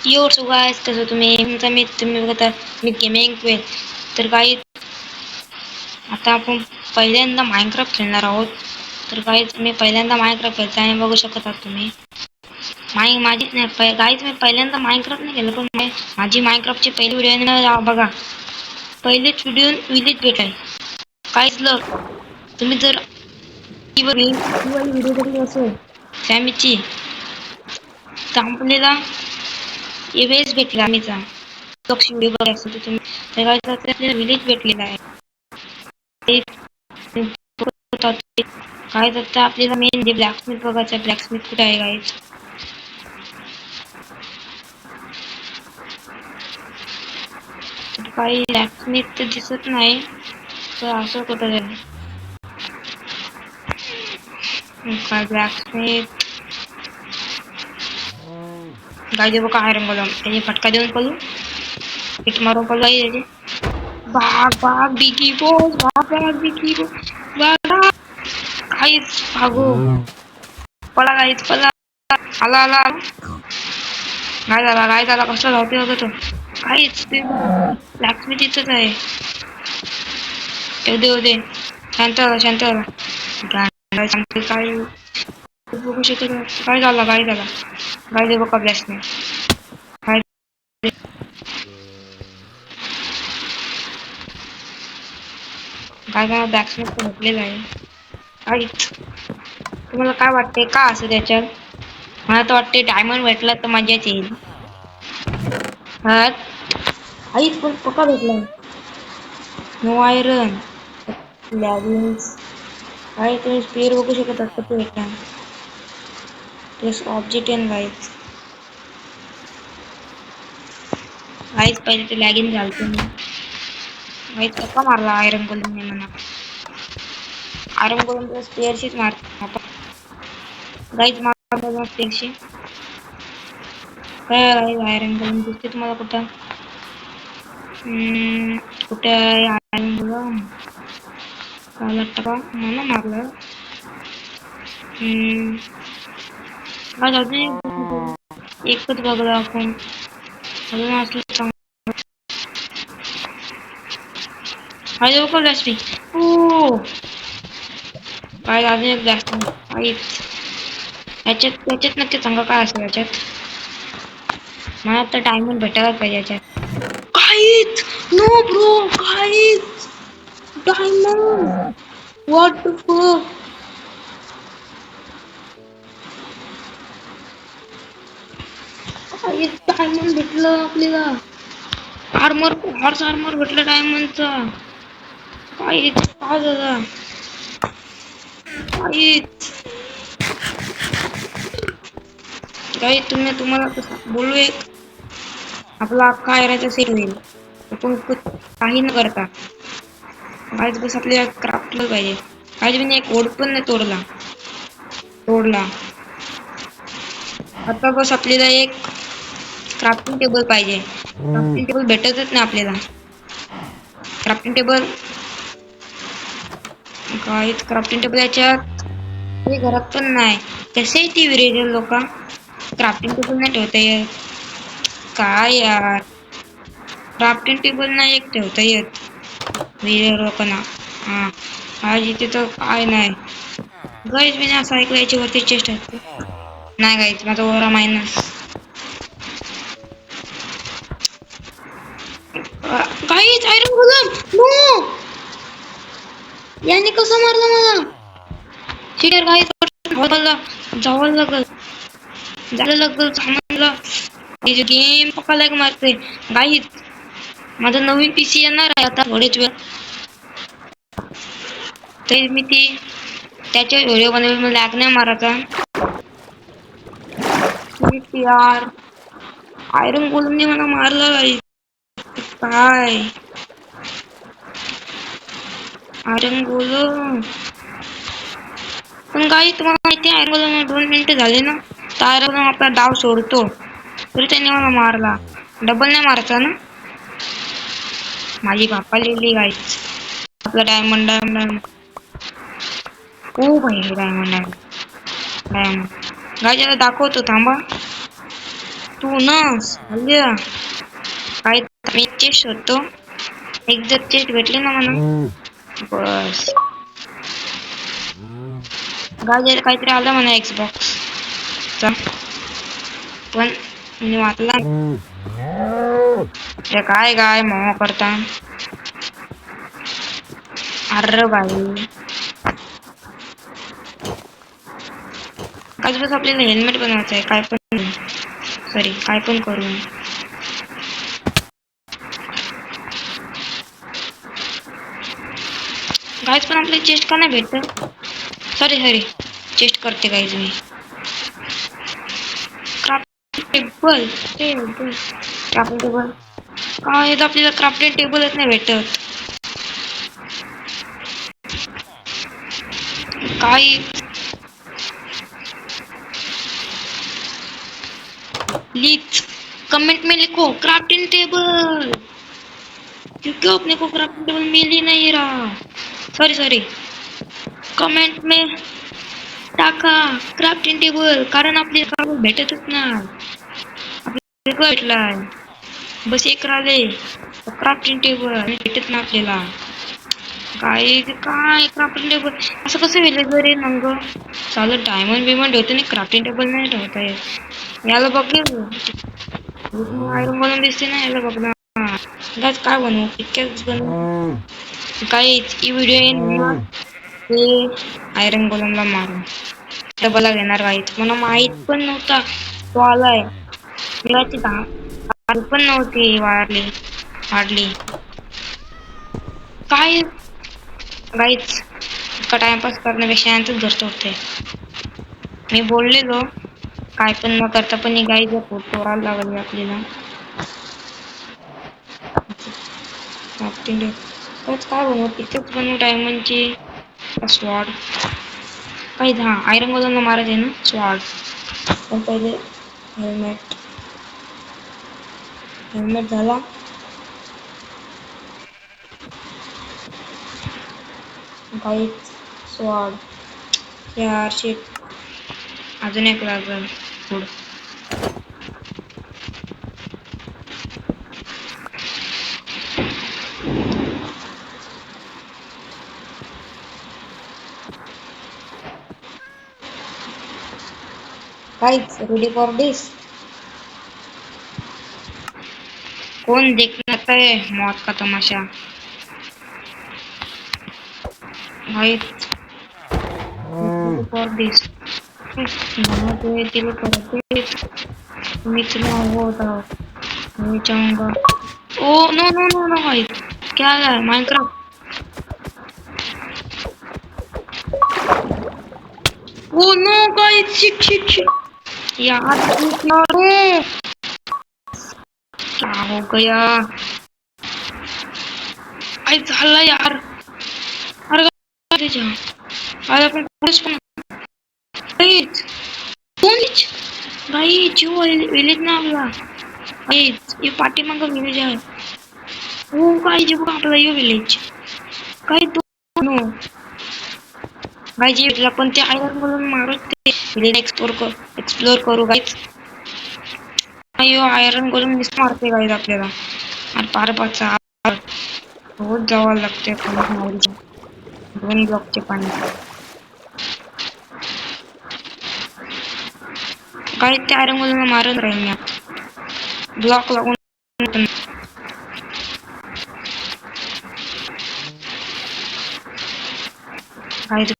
यो so guys, कसं तुम्ही बघता मी गेमिंग क्वेल. तर काही आता आपण पहिल्यांदा माइनक्राफ्ट खेळणार आहोत. तर काही मी पहिल्यांदा माइनक्राफ्ट खेळतो आणि बघू शकत आहात तुम्ही माझी नाही गाईज, मी पहिल्यांदा माइनक्राफ्ट नाही केलं, पण माझी माइनक्राफ्टची पहिली व्हिडिओ बघा. पहिलेच व्हिडिओ विलेज भेटाय काहीच लग. तुम्ही जर व्हिडिओ बघितली असेल फॅमिलीची तर आपल्याला एव्हेज भेटला आम्हीचा लक्ष व्हिडिओ बघायला असेल तर तुम्ही आपल्याला विलेज भेटलेला आहे. काय तर आपल्याला मेन जे ब्लॅकस्मिथ बघायचं आहे. ब्लॅकस्मिथ कुठे आहे गाईज? काही ब्लॅकस्मिथ तर दिसत नाही, तर असं कुठं झालं काय ब्लॅकस्मिथ गाय देऊ का आयरन गोलम त्याने फटका देऊन पळू हिट मारून पळू आहे त्याचे. भाग भाग बिगी बोस, भाग भाग बिगी बोस, भाग काहीच भागो पळा गाईच पळा. आला आला काय झाला कसला धावते होता तो काहीच ते ब्लॅकस्मिथ इथंच आहे. येऊ दे शांत शांत काय बघू शकत काय झालं काय दे बघा ब्लॅकस्मिथ काय काय ब्लॅकस्मिथ भेटलेलं आहे. काहीच तुम्हाला काय वाटते का असं त्याच्यात? मला तर वाटते डायमंड भेटला तर मजाच येईल. आईच पण पक्का भेटला नो आयरन लॅगिंग्स काय तुम्ही स्पीड बघू शकत आहात कसं भेटला तेच ऑब्जेक्ट गाईज. गाईज पहिले ते लॅगिंग झालते मी गाईज पक्का मारला आयरन गोलम ने म्हणा. आयरन गोलम तर स्पेअरशीच मारतो आपण गाईज मारतो स्पेअरशी. काय आयरन गोलम दिसते तुम्हाला कुठं? कुठे आहे आयरन गोलम? काय वाटतं का मला मारलं? एकच बघलं आपण अजून असलं चांगलं. काय बघ ब्लॅस्टिंग हो काय अजून एक ब्लॅस्टिंग काहीच याच्यात नक्की चांगलं काय असेल याच्यात? मला तर डायमंड भेटायला पाहिजे याच्यात. काहीच नो ब्रो काहीच डायमंड व्हॉट द फक. काहीच डायमंड भेटलं आपल्याला. हॉर्स आर्मर भेटलं डायमंडचा. काहीच काय झालं काहीच काही तुम्हाला बोलू एक आपला अख्खा आयराचा सेट होईल आपण काही न करता. गाईज बस आपल्याला क्राफ्टला पाहिजे. गाईज मी एक वोड पण नाही तोडला. आता बस आपल्याला एक क्राफ्टिंग टेबल पाहिजे. क्राफ्टिंग टेबल भेटतच नाही आपल्याला. Crafting table guys crafting table याच्यात हे घरात पण नाही. कसे ती विरेजर लोक क्राफ्टिंग टेबल नाही ठेवता येत काय यार. क्राफ्टिंग टेबल नाही एक ठेवता येत विरेजर लोकांना. आज इथे तर काय नाही गाईज. मी असं ऐकलं याच्यावरती चेस्ट असते नाही गाईज माझा aura minus. Guys iron golem नो याने कसं मारलं मला शिटर गाईज. जावं लागल सामानला गेम पक्का लाईक मारते गाईज. माझा नवीन पीसी येणार आहे आता थोडेच वेळ तर मी ती त्याच्या व्हिडिओ बनवेल. मला लॅग नाही मारायचा यार. आयरन गोलमने मला मारला गाईज. काय आयरन गोलम पण काही तुम्हाला माहिती आहे आयरन गोलम 2 मिनिटं झाले ना तर आयरन गोलम आपला डाव सोडतो तरी त्याने मला मारला. डबल नाही मारायचा ना. माझी बाप्पा लिहिली गाईज आपला डायमंड ओ भाई डायमंड गाईज याला दाखवतो थांबा. तू ना साल्या काय मी चेस्ट होतो एक जर चेस्ट भेटले ना म्हणा बस गाजर काहीतरी आलं म्हणा एक्सबॉक्स चा पण मी वाचला काय काय मोह करता अरे बाई आज बस आपल्याला हेल्मेट बनवायचं आहे काय पण सॉरी काय पण करून गाईज पण आपली चेस्ट का नाही भेटत सॉरी चेस्ट करते गाईज मी टेबल क्राफ्टिंग टेबल काय येतं आपल्याला क्राफ्टिंग टेबलच नाही भेटत काय प्लीज कमेंट में लिखो क्राफ्टिंग टेबल क्योंकि अपने को क्राफ्टिंग टेबल मिल ही नहीं रहा सॉरी कमेंट में टाका क्राफ्टिंग टेबल कारण आपल्याला भेटतच नाही भेटलाय बस एक राहिले क्राफ्टिंग टेबल भेटत ना आपल्याला काय क्राफ्टिंग टेबल असं कसं वेगळं जरी मग चालू डायमंड बिमंड होते ना क्राफ्टिंग टेबल नाही ठेवता येत याला बघेल आयरन बनवून दिसते ना याला बघ ना गाज काय बनवू पिक्चर्स बनवू काहीच ही व्हिडिओ येईल ते आयरन गोलमला मारून डबल घेणार काहीच मला माहित पण नव्हता तो आलाय पण नव्हती वाढली काय गाईच इतका टाइमपास करण्यापेक्षा यांचंच गोष्ट होते मी बोललेलो काय पण न करता पण गाईचा फोटो लागली आपल्याला काय बनवू तिथेच बनवू डायमंडची स्वॉर्ड काही हा आयरन गोलमला मारायचं आहे ना स्वॉर्ड पण पहिले हेल्मेट झाला गाईच स्वॉर्ड यार शिट अजून एक लागल पुढं गाइस रेडी फॉर दिस कौन देखना चाहता है मौत का तमाशा गाइस रेडी फॉर दिस दिल करते मैं चला होता मैं चाहूंगा oh no no no no guys क्या है Minecraft oh no guys shit यार क्या हो गया आई झाला यार अरे अरे आपण पुरुष पण भाई जो विलेज ना आपला ये पाठीमागं विलेज आहे हो काय जे बघा आपला यो विलेज काय दोन भाई जे आपण ते आयरन म्हणून मारत ते विलेज एक्सप्लोर करू गाईज अयो आयरन गोलम मिस मारते गाईज आपल्याला आणि पारपाचा रोज जावं लागते दोन ब्लॉकचे पाणी काही त्या आयरन गोलम मारत राहील मी ब्लॉक लागून गाईज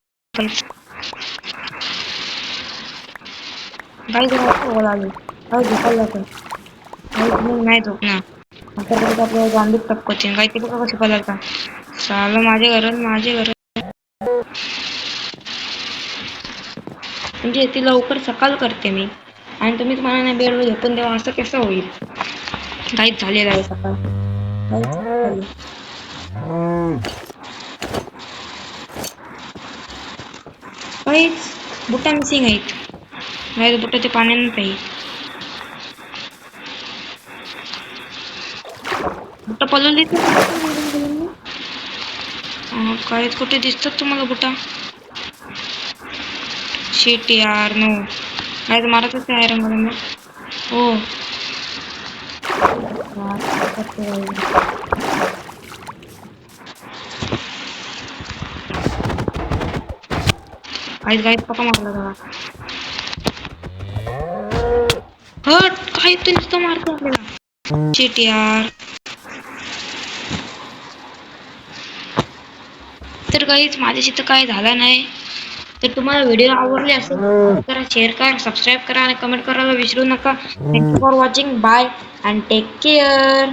बोलाले काय झोपायला नाही झोपणार आता आपल्याला गांडीत टपकवते काय ते बघा कसे पदार्थ साला माझे घर म्हणजे ती लवकर सकाळ करते मी आणि तुम्ही तुम्हाला नाही बेडवर झोपून देवा असं कसं होईल काहीच झालेलं आहे सकाळ काहीच बुटा मिसिंग आहेत नाही बुटा ते पाण्याने पाहिजे बुटा पलवली काय कुठे दिसतात तुम्हाला बुटा शेट यार नो नाही तर मारतच आहे आयरन गोलम हो गाईज गाईज पका मारला जरा. हट काय तू नुसतं मारतो आपल्याला. चिट यार. तर काहीच माझ्याशी तर काय झालं नाही. तर तुम्हाला व्हिडिओ आवडले असेल तर शेअर करा, सबस्क्राईब करा आणि कमेंट करायला विसरू नका. Thank you for watching. Bye and take care.